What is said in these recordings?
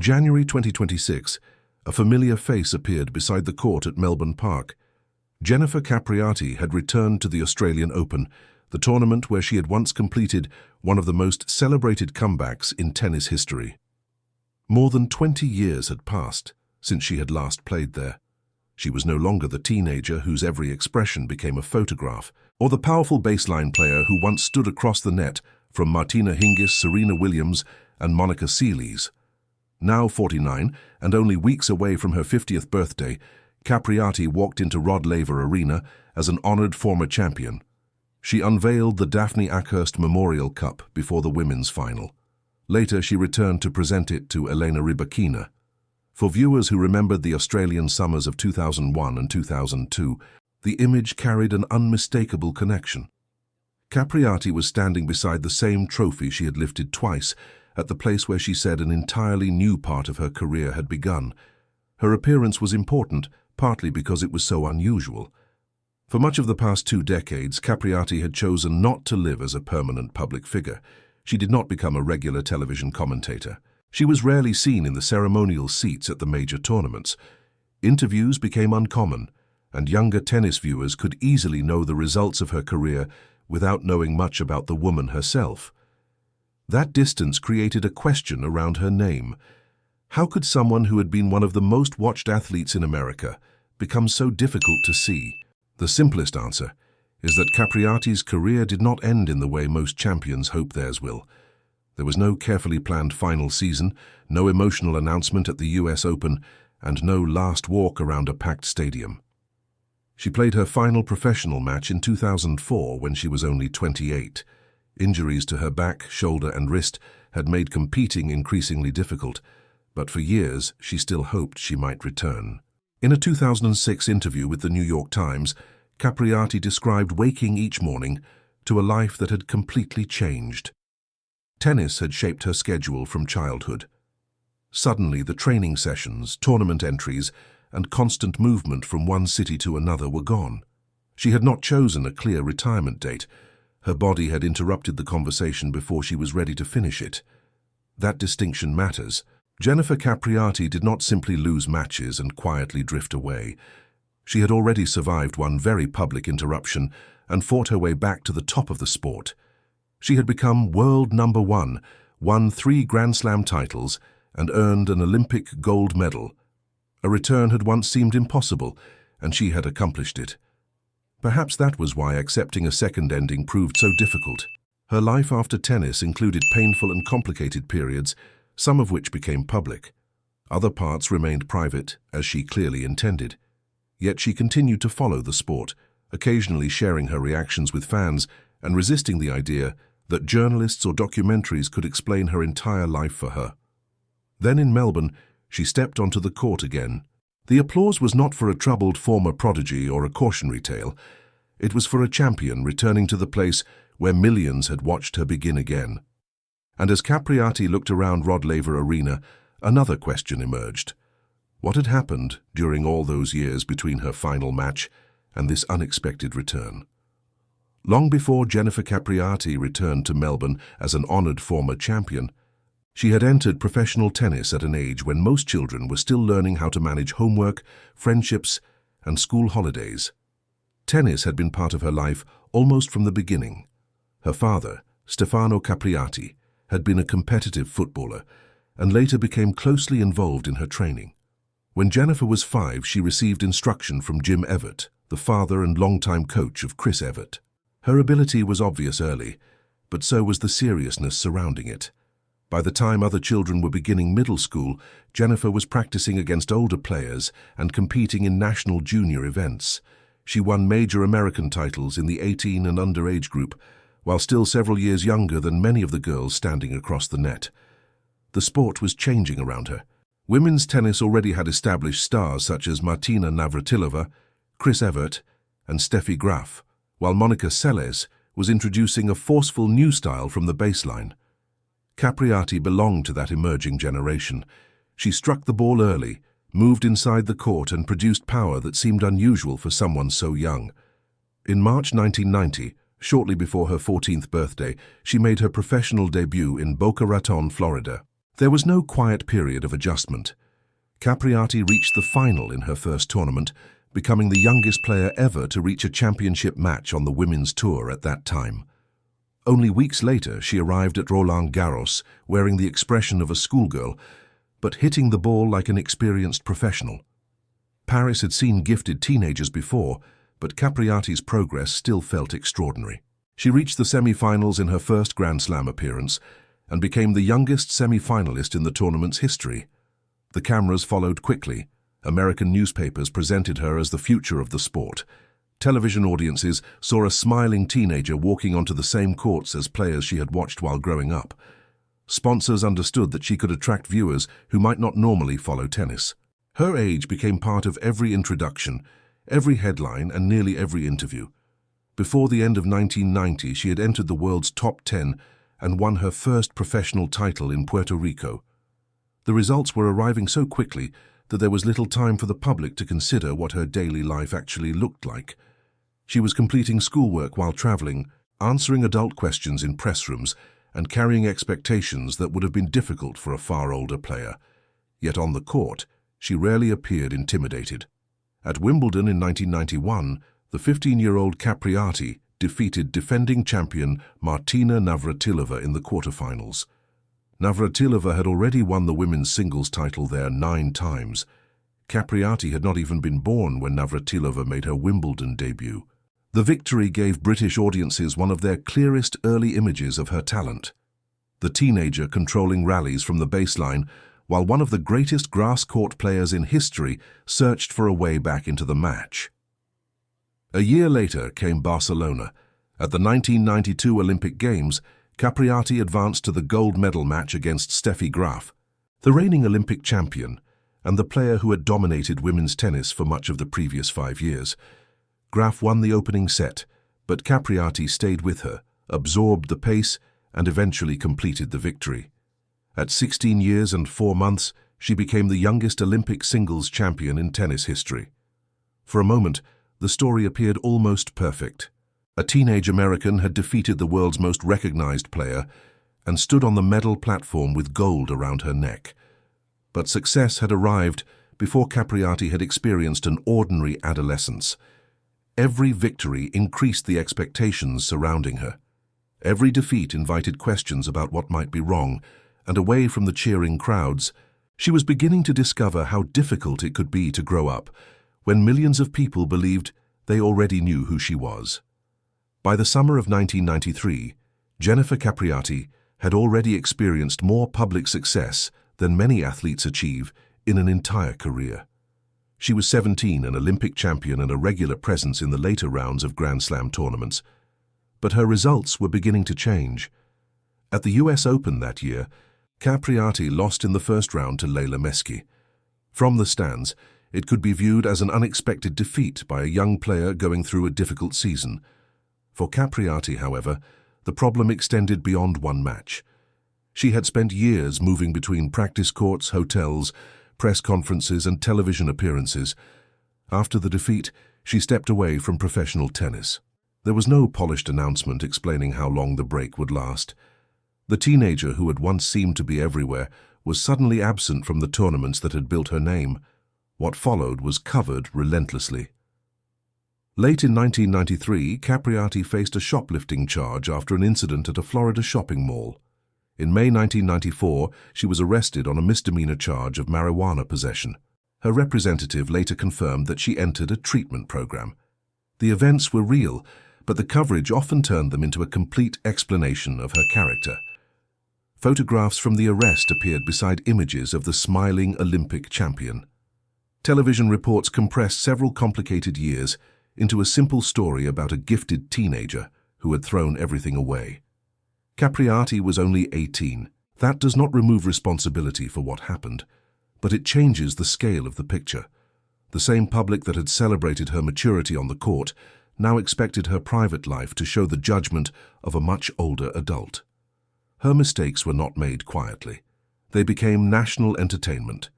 January 2026, a familiar face appeared beside the court at Melbourne Park. Jennifer Capriati had returned to the Australian Open, the tournament where she had once completed one of the most celebrated comebacks in tennis history. More than 20 years had passed since she had last played there. She was no longer the teenager whose every expression became a photograph, or the powerful baseline player who once stood across the net from Martina Hingis, Serena Williams, and Monica Seles. Now 49, and only weeks away from her 50th birthday, Capriati walked into Rod Laver Arena as an honored former champion. She unveiled the Daphne Ackhurst Memorial Cup before the women's final. Later, she returned to present it to Elena Rybakina. For viewers who remembered the Australian summers of 2001 and 2002, the image carried an unmistakable connection. Capriati was standing beside the same trophy she had lifted twice, at the place where she said an entirely new part of her career had begun. Her appearance was important, partly because it was so unusual. For much of the past 2 decades, Capriati had chosen not to live as a permanent public figure. She did not become a regular television commentator. She was rarely seen in the ceremonial seats at the major tournaments. Interviews became uncommon, and younger tennis viewers could easily know the results of her career without knowing much about the woman herself. That distance created a question around her name. How could someone who had been one of the most watched athletes in America become so difficult to see? The simplest answer is that Capriati's career did not end in the way most champions hope theirs will. There was no carefully planned final season, no emotional announcement at the US Open, and no last walk around a packed stadium. She played her final professional match in 2004 when she was only 28. Injuries to her back, shoulder, and wrist had made competing increasingly difficult, but for years she still hoped she might return. In a 2006 interview with the New York Times, Capriati described waking each morning to a life that had completely changed. Tennis had shaped her schedule from childhood. Suddenly, the training sessions, tournament entries, and constant movement from one city to another were gone. She had not chosen a clear retirement date. Her body had interrupted the conversation before she was ready to finish it. That distinction matters. Jennifer Capriati did not simply lose matches and quietly drift away. She had already survived one very public interruption and fought her way back to the top of the sport. She had become world number 1, won 3 Grand Slam titles, and earned an Olympic gold medal. A return had once seemed impossible, and she had accomplished it. Perhaps that was why accepting a second ending proved so difficult. Her life after tennis included painful and complicated periods, some of which became public. Other parts remained private, as she clearly intended. Yet she continued to follow the sport, occasionally sharing her reactions with fans and resisting the idea that journalists or documentaries could explain her entire life for her. Then in Melbourne, she stepped onto the court again. The applause was not for a troubled former prodigy or a cautionary tale. It was for a champion returning to the place where millions had watched her begin again. And as Capriati looked around Rod Laver Arena, another question emerged. What had happened during all those years between her final match and this unexpected return? Long before Jennifer Capriati returned to Melbourne as an honored former champion, she had entered professional tennis at an age when most children were still learning how to manage homework, friendships, and school holidays. Tennis had been part of her life almost from the beginning. Her father, Stefano Capriati, had been a competitive footballer and later became closely involved in her training. When Jennifer was 5, she received instruction from Jim Evert, the father and longtime coach of Chris Evert. Her ability was obvious early, but so was the seriousness surrounding it. By the time other children were beginning middle school, Jennifer was practicing against older players and competing in national junior events. She won major American titles in the 18 and under age group, while still several years younger than many of the girls standing across the net. The sport was changing around her. Women's tennis already had established stars such as Martina Navratilova, Chris Evert, and Steffi Graf, while Monica Seles was introducing a forceful new style from the baseline. Capriati belonged to that emerging generation. She struck the ball early, moved inside the court, and produced power that seemed unusual for someone so young. In March 1990, shortly before her 14th birthday, she made her professional debut in Boca Raton, Florida. There was no quiet period of adjustment. Capriati reached the final in her first tournament, becoming the youngest player ever to reach a championship match on the women's tour at that time. Only weeks later, she arrived at Roland Garros wearing the expression of a schoolgirl, but hitting the ball like an experienced professional. Paris had seen gifted teenagers before, but Capriati's progress still felt extraordinary. She reached the semi-finals in her first Grand Slam appearance and became the youngest semi-finalist in the tournament's history. The cameras followed quickly. American newspapers presented her as the future of the sport. Television audiences saw a smiling teenager walking onto the same courts as players she had watched while growing up. Sponsors understood that she could attract viewers who might not normally follow tennis. Her age became part of every introduction, every headline, and nearly every interview. Before the end of 1990, she had entered the world's top 10 and won her first professional title in Puerto Rico. The results were arriving so quickly that there was little time for the public to consider what her daily life actually looked like. She was completing schoolwork while traveling, answering adult questions in press rooms, and carrying expectations that would have been difficult for a far older player. Yet on the court, she rarely appeared intimidated. At Wimbledon in 1991, the 15-year-old Capriati defeated defending champion Martina Navratilova in the quarterfinals. Navratilova had already won the women's singles title there 9 times. Capriati had not even been born when Navratilova made her Wimbledon debut. The victory gave British audiences one of their clearest early images of her talent. The teenager controlling rallies from the baseline, while one of the greatest grass-court players in history searched for a way back into the match. A year later came Barcelona. At the 1992 Olympic Games, Capriati advanced to the gold medal match against Steffi Graf, the reigning Olympic champion and the player who had dominated women's tennis for much of the previous 5 years. Graf won the opening set, but Capriati stayed with her, absorbed the pace, and eventually completed the victory. At 16 years and 4 months, she became the youngest Olympic singles champion in tennis history. For a moment, the story appeared almost perfect. A teenage American had defeated the world's most recognized player and stood on the medal platform with gold around her neck. But success had arrived before Capriati had experienced an ordinary adolescence. Every victory increased the expectations surrounding her. Every defeat invited questions about what might be wrong, and away from the cheering crowds, she was beginning to discover how difficult it could be to grow up when millions of people believed they already knew who she was. By the summer of 1993, Jennifer Capriati had already experienced more public success than many athletes achieve in an entire career. She was 17, an Olympic champion and a regular presence in the later rounds of Grand Slam tournaments. But her results were beginning to change. At the US Open that year, Capriati lost in the first round to Leila Meski. From the stands, it could be viewed as an unexpected defeat by a young player going through a difficult season. For Capriati, however, the problem extended beyond one match. She had spent years moving between practice courts, hotels, press conferences, and television appearances. After the defeat, she stepped away from professional tennis. There was no polished announcement explaining how long the break would last. The teenager who had once seemed to be everywhere was suddenly absent from the tournaments that had built her name. What followed was covered relentlessly. Late in 1993, Capriati faced a shoplifting charge after an incident at a Florida shopping mall. In May 1994, she was arrested on a misdemeanor charge of marijuana possession. Her representative later confirmed that she entered a treatment program. The events were real, but the coverage often turned them into a complete explanation of her character. Photographs from the arrest appeared beside images of the smiling Olympic champion. Television reports compressed several complicated years into a simple story about a gifted teenager who had thrown everything away. Capriati was only 18. That does not remove responsibility for what happened, but it changes the scale of the picture. The same public that had celebrated her maturity on the court now expected her private life to show the judgment of a much older adult. Her mistakes were not made quietly. They became national entertainment.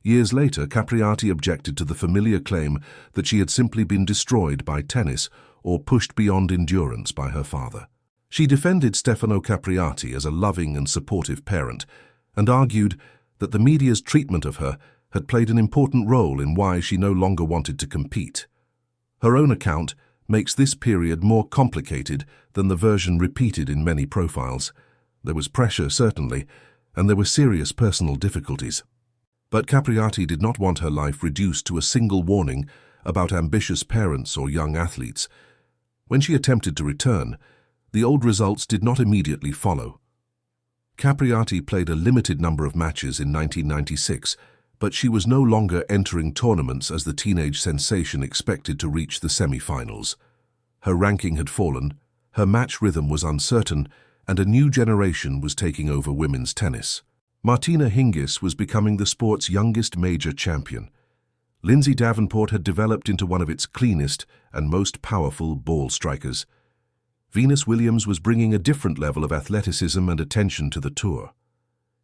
Years later, Capriati objected to the familiar claim that she had simply been destroyed by tennis or pushed beyond endurance by her father. She defended Stefano Capriati as a loving and supportive parent, and argued that the media's treatment of her had played an important role in why she no longer wanted to compete. Her own account makes this period more complicated than the version repeated in many profiles. There was pressure, certainly, and there were serious personal difficulties. But Capriati did not want her life reduced to a single warning about ambitious parents or young athletes. When she attempted to return, the old results did not immediately follow. Capriati played a limited number of matches in 1996, but she was no longer entering tournaments as the teenage sensation expected to reach the semi-finals. Her ranking had fallen, her match rhythm was uncertain, and a new generation was taking over women's tennis. Martina Hingis was becoming the sport's youngest major champion. Lindsay Davenport had developed into one of its cleanest and most powerful ball strikers. Venus Williams was bringing a different level of athleticism and attention to the tour.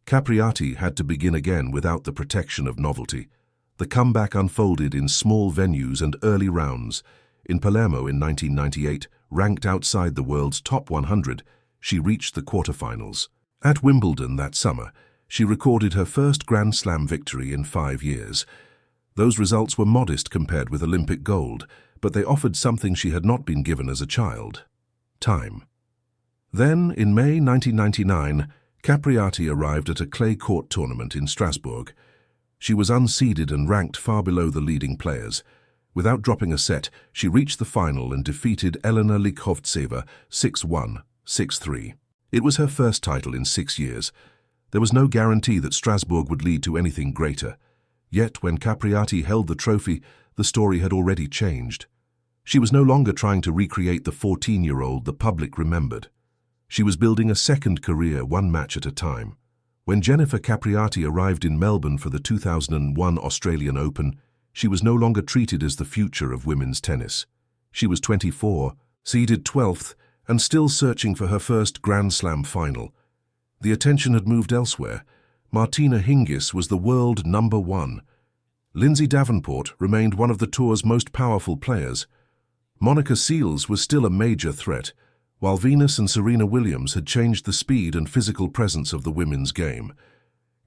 Capriati had to begin again without the protection of novelty. The comeback unfolded in small venues and early rounds. In Palermo in 1998, ranked outside the world's top 100, she reached the quarterfinals. At Wimbledon that summer, she recorded her first Grand Slam victory in 5 years. Those results were modest compared with Olympic gold, but they offered something she had not been given as a child: time. Then, in May 1999, Capriati arrived at a clay court tournament in Strasbourg. She was unseeded and ranked far below the leading players. Without dropping a set, she reached the final and defeated Elena Likhovtseva 6-1, 6-3. It was her first title in 6 years. There was no guarantee that Strasbourg would lead to anything greater. Yet, when Capriati held the trophy, the story had already changed. She was no longer trying to recreate the 14-year-old the public remembered. She was building a second career, one match at a time. When Jennifer Capriati arrived in Melbourne for the 2001 Australian Open, she was no longer treated as the future of women's tennis. She was 24, seeded 12th, and still searching for her first Grand Slam final. The attention had moved elsewhere. Martina Hingis was the world number 1. Lindsay Davenport remained one of the tour's most powerful players. Monica Seles was still a major threat, while Venus and Serena Williams had changed the speed and physical presence of the women's game.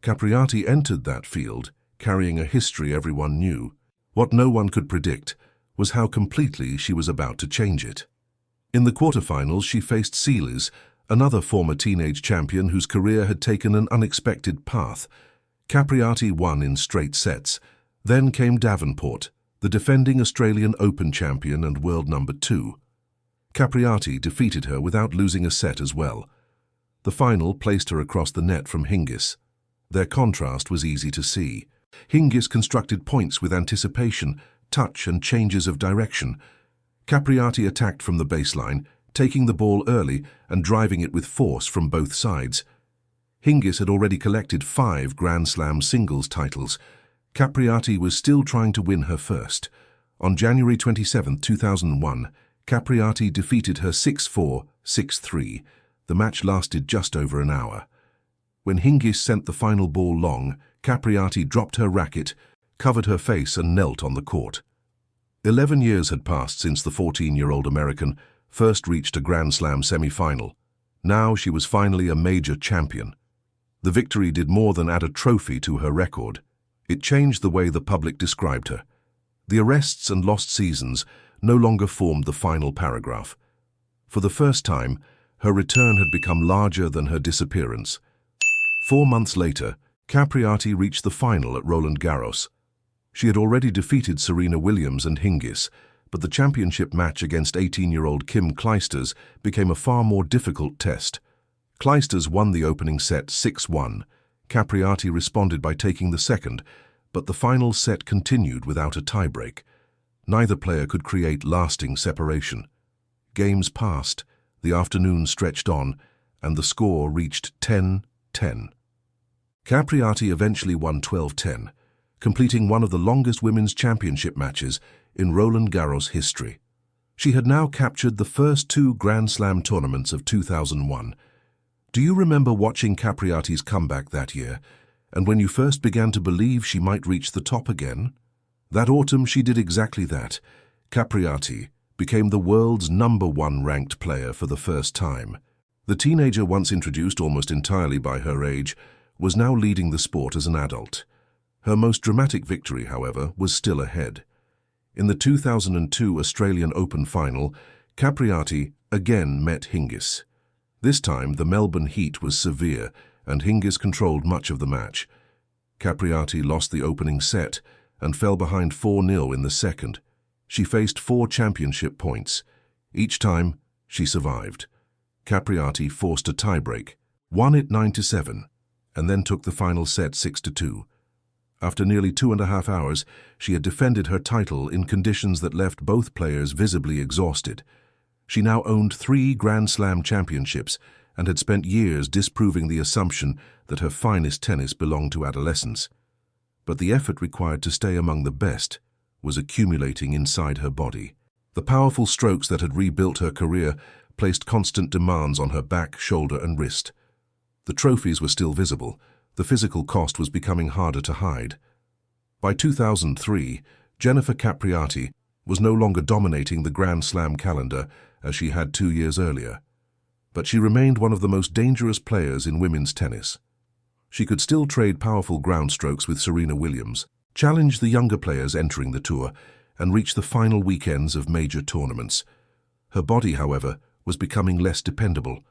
Capriati entered that field, carrying a history everyone knew. What no one could predict was how completely she was about to change it. In the quarterfinals, she faced Seles, another former teenage champion whose career had taken an unexpected path. Capriati won in straight sets. Then came Davenport, the defending Australian Open champion and world number 2. Capriati defeated her without losing a set as well. The final placed her across the net from Hingis. Their contrast was easy to see. Hingis constructed points with anticipation, touch and changes of direction. Capriati attacked from the baseline, taking the ball early and driving it with force from both sides. Hingis had already collected 5 Grand Slam singles titles. Capriati was still trying to win her first. On January 27, 2001, Capriati defeated her 6-4, 6-3. The match lasted just over an hour. When Hingis sent the final ball long, Capriati dropped her racket, covered her face and knelt on the court. 11 years had passed since the 14-year-old American first reached a Grand Slam semi-final. Now she was finally a major champion. The victory did more than add a trophy to her record. It changed the way the public described her. The arrests and lost seasons no longer formed the final paragraph. For the first time, her return had become larger than her disappearance. 4 months later, Capriati reached the final at Roland Garros. She had already defeated Serena Williams and Hingis, but the championship match against 18-year-old Kim Clijsters became a far more difficult test. Clijsters won the opening set 6-1. Capriati responded by taking the second, but the final set continued without a tiebreak. Neither player could create lasting separation. Games passed, the afternoon stretched on, and the score reached 10-10. Capriati eventually won 12-10, completing one of the longest women's championship matches in Roland Garros history. She had now captured the first 2 Grand Slam tournaments of 2001. Do you remember watching Capriati's comeback that year, and when you first began to believe she might reach the top again? That autumn she did exactly that. Capriati became the world's number 1 ranked player for the first time. The teenager once introduced almost entirely by her age was now leading the sport as an adult. Her most dramatic victory, however, was still ahead. In the 2002 Australian Open final, Capriati again met Hingis. This time, the Melbourne heat was severe, and Hingis controlled much of the match. Capriati lost the opening set and fell behind 4-0 in the second. She faced 4 championship points. Each time, she survived. Capriati forced a tiebreak, won it 9-7, and then took the final set 6-2. After nearly 2.5 hours, she had defended her title in conditions that left both players visibly exhausted. She now owned 3 Grand Slam championships and had spent years disproving the assumption that her finest tennis belonged to adolescence. But the effort required to stay among the best was accumulating inside her body. The powerful strokes that had rebuilt her career placed constant demands on her back, shoulder, and wrist. The trophies were still visible. The physical cost was becoming harder to hide. By 2003, Jennifer Capriati was no longer dominating the Grand Slam calendar as she had 2 years earlier. But she remained one of the most dangerous players in women's tennis. She could still trade powerful ground strokes with Serena Williams, challenge the younger players entering the tour, and reach the final weekends of major tournaments. Her body, however, was becoming less dependable.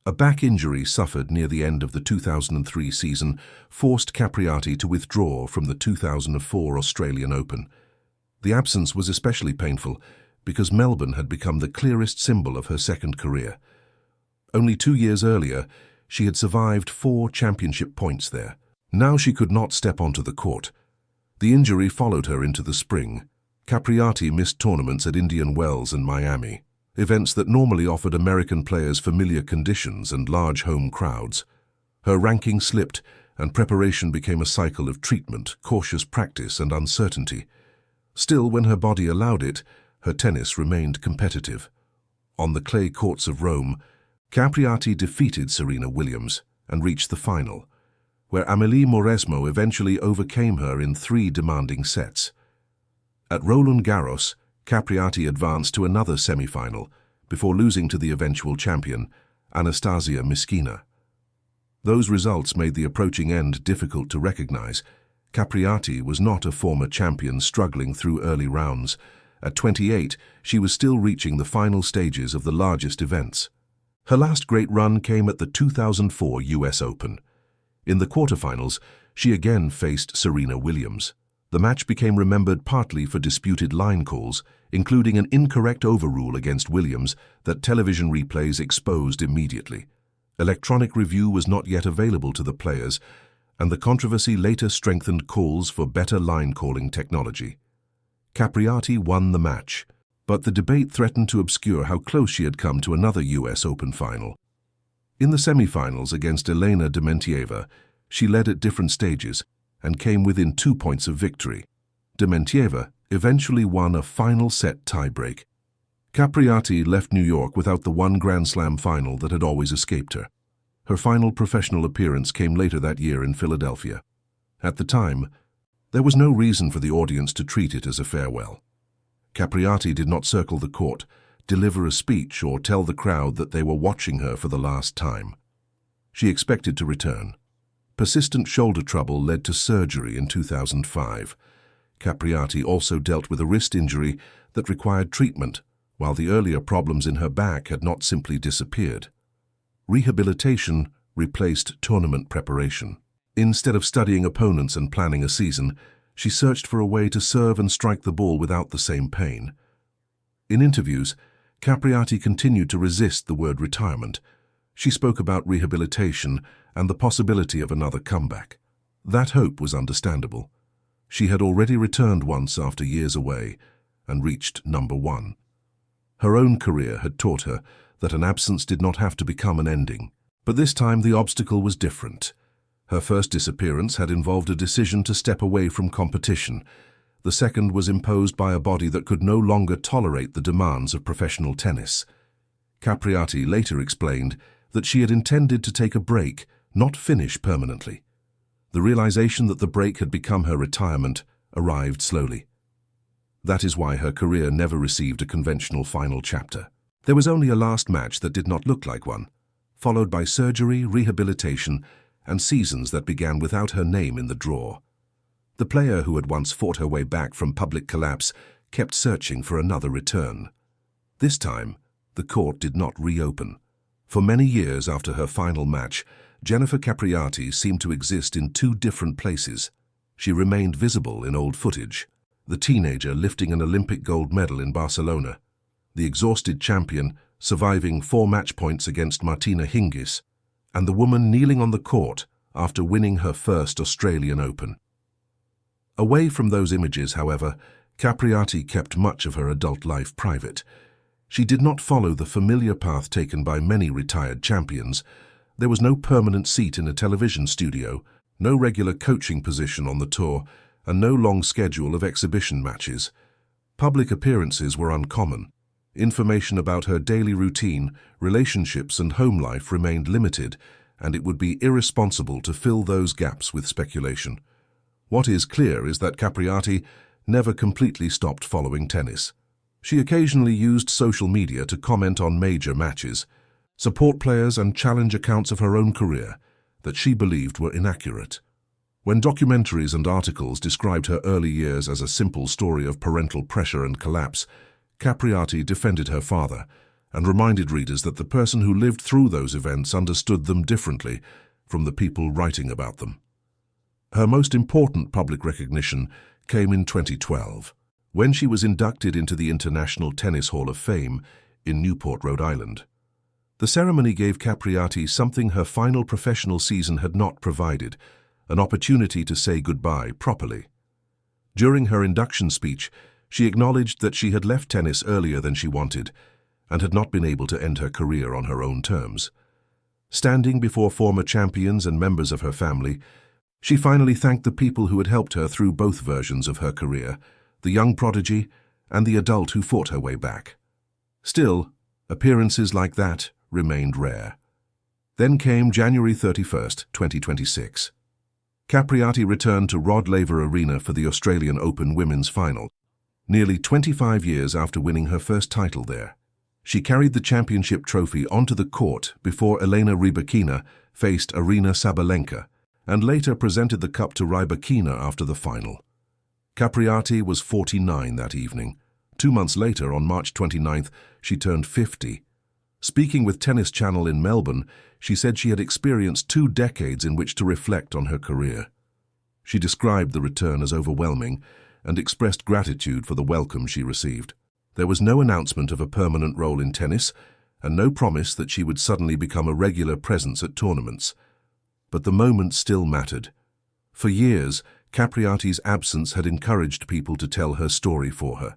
A back injury suffered near the end of the 2003 season forced Capriati to withdraw from the 2004 Australian Open. The absence was especially painful because Melbourne had become the clearest symbol of her second career. Only 2 years earlier, she had survived 4 championship points there. Now she could not step onto the court. The injury followed her into the spring. Capriati missed tournaments at Indian Wells and Miami, events that normally offered American players familiar conditions and large home crowds. Her ranking slipped, and preparation became a cycle of treatment, cautious practice, and uncertainty. Still, when her body allowed it, her tennis remained competitive. On the clay courts of Rome, Capriati defeated Serena Williams and reached the final, where Amélie Mauresmo eventually overcame her in 3 demanding sets. At Roland Garros, Capriati advanced to another semi-final before losing to the eventual champion, Anastasia Miskina. Those results made the approaching end difficult to recognize. Capriati was not a former champion struggling through early rounds. At 28, she was still reaching the final stages of the largest events. Her last great run came at the 2004 US Open. In the quarterfinals, she again faced Serena Williams. The match became remembered partly for disputed line calls, including an incorrect overrule against Williams that television replays exposed immediately. Electronic review was not yet available to the players, and the controversy later strengthened calls for better line-calling technology. Capriati won the match, but the debate threatened to obscure how close she had come to another US Open final. In the semi-finals against Elena Dementieva, she led at different stages and came within 2 points of victory. Dementieva eventually won a final set tiebreak. Capriati left New York without the one Grand Slam final that had always escaped her. Her final professional appearance came later that year in Philadelphia. At the time, there was no reason for the audience to treat it as a farewell. Capriati did not circle the court, deliver a speech, or tell the crowd that they were watching her for the last time. She expected to return. Persistent shoulder trouble led to surgery in 2005. Capriati also dealt with a wrist injury that required treatment, while the earlier problems in her back had not simply disappeared. Rehabilitation replaced tournament preparation. Instead of studying opponents and planning a season, she searched for a way to serve and strike the ball without the same pain. In interviews, Capriati continued to resist the word retirement. She spoke about rehabilitation and the possibility of another comeback. That hope was understandable. She had already returned once after years away and reached #1. Her own career had taught her that an absence did not have to become an ending. But this time the obstacle was different. Her first disappearance had involved a decision to step away from competition. The second was imposed by a body that could no longer tolerate the demands of professional tennis. Capriati later explained that she had intended to take a break, not finish permanently. The realization that the break had become her retirement arrived slowly. That is why her career never received a conventional final chapter. There was only a last match that did not look like one, followed by surgery, rehabilitation, and seasons that began without her name in the draw. The player who had once fought her way back from public collapse kept searching for another return. This time, the court did not reopen. For many years after her final match, Jennifer Capriati seemed to exist in two different places. She remained visible in old footage, the teenager lifting an Olympic gold medal in Barcelona, the exhausted champion surviving 4 match points against Martina Hingis, and the woman kneeling on the court after winning her first Australian Open. Away from those images, however, Capriati kept much of her adult life private. She did not follow the familiar path taken by many retired champions. There was no permanent seat in a television studio, no regular coaching position on the tour, and no long schedule of exhibition matches. Public appearances were uncommon. Information about her daily routine, relationships, and home life remained limited, and it would be irresponsible to fill those gaps with speculation. What is clear is that Capriati never completely stopped following tennis. She occasionally used social media to comment on major matches, support players, and challenge accounts of her own career that she believed were inaccurate. When documentaries and articles described her early years as a simple story of parental pressure and collapse, Capriati defended her father and reminded readers that the person who lived through those events understood them differently from the people writing about them. Her most important public recognition came in 2012, when she was inducted into the International Tennis Hall of Fame in Newport, Rhode Island. The ceremony gave Capriati something her final professional season had not provided: an opportunity to say goodbye properly. During her induction speech, she acknowledged that she had left tennis earlier than she wanted and had not been able to end her career on her own terms. Standing before former champions and members of her family, she finally thanked the people who had helped her through both versions of her career, the young prodigy and the adult who fought her way back. Still, appearances like that remained rare. Then came January 31st, 2026. Capriati returned to Rod Laver Arena for the Australian Open Women's Final, nearly 25 years after winning her first title there. She carried the championship trophy onto the court before Elena Rybakina faced Aryna Sabalenka, and later presented the cup to Rybakina after the final. Capriati was 49 that evening. 2 months later, on March 29th, she turned 50. Speaking with Tennis Channel in Melbourne, she said she had experienced 2 decades in which to reflect on her career. She described the return as overwhelming and expressed gratitude for the welcome she received. There was no announcement of a permanent role in tennis and no promise that she would suddenly become a regular presence at tournaments. But the moment still mattered. For years, Capriati's absence had encouraged people to tell her story for her.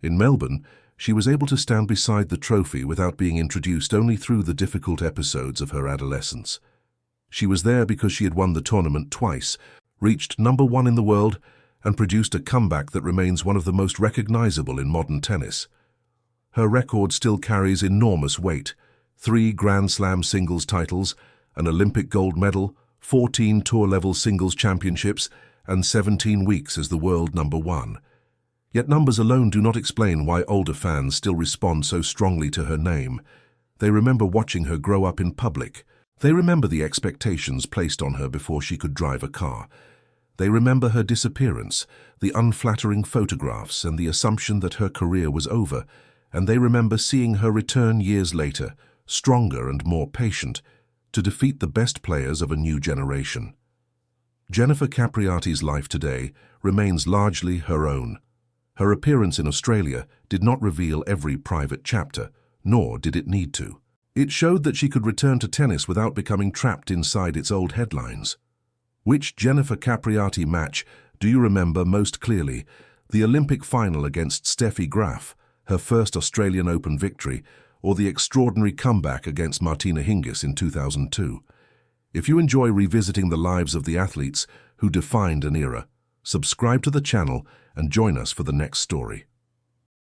In Melbourne, she was able to stand beside the trophy without being introduced only through the difficult episodes of her adolescence. She was there because she had won the tournament twice, reached #1 in the world, and produced a comeback that remains one of the most recognizable in modern tennis. Her record still carries enormous weight: 3 Grand Slam singles titles, an Olympic gold medal, 14 tour-level singles championships, and 17 weeks as the world #1. Yet numbers alone do not explain why older fans still respond so strongly to her name. They remember watching her grow up in public. They remember the expectations placed on her before she could drive a car. They remember her disappearance, the unflattering photographs, and the assumption that her career was over. And they remember seeing her return years later, stronger and more patient, to defeat the best players of a new generation. Jennifer Capriati's life today remains largely her own. Her appearance in Australia did not reveal every private chapter, nor did it need to. It showed that she could return to tennis without becoming trapped inside its old headlines. Which Jennifer Capriati match do you remember most clearly? The Olympic final against Steffi Graf, her first Australian Open victory, or the extraordinary comeback against Martina Hingis in 2002? If you enjoy revisiting the lives of the athletes who defined an era, subscribe to the channel and join us for the next story.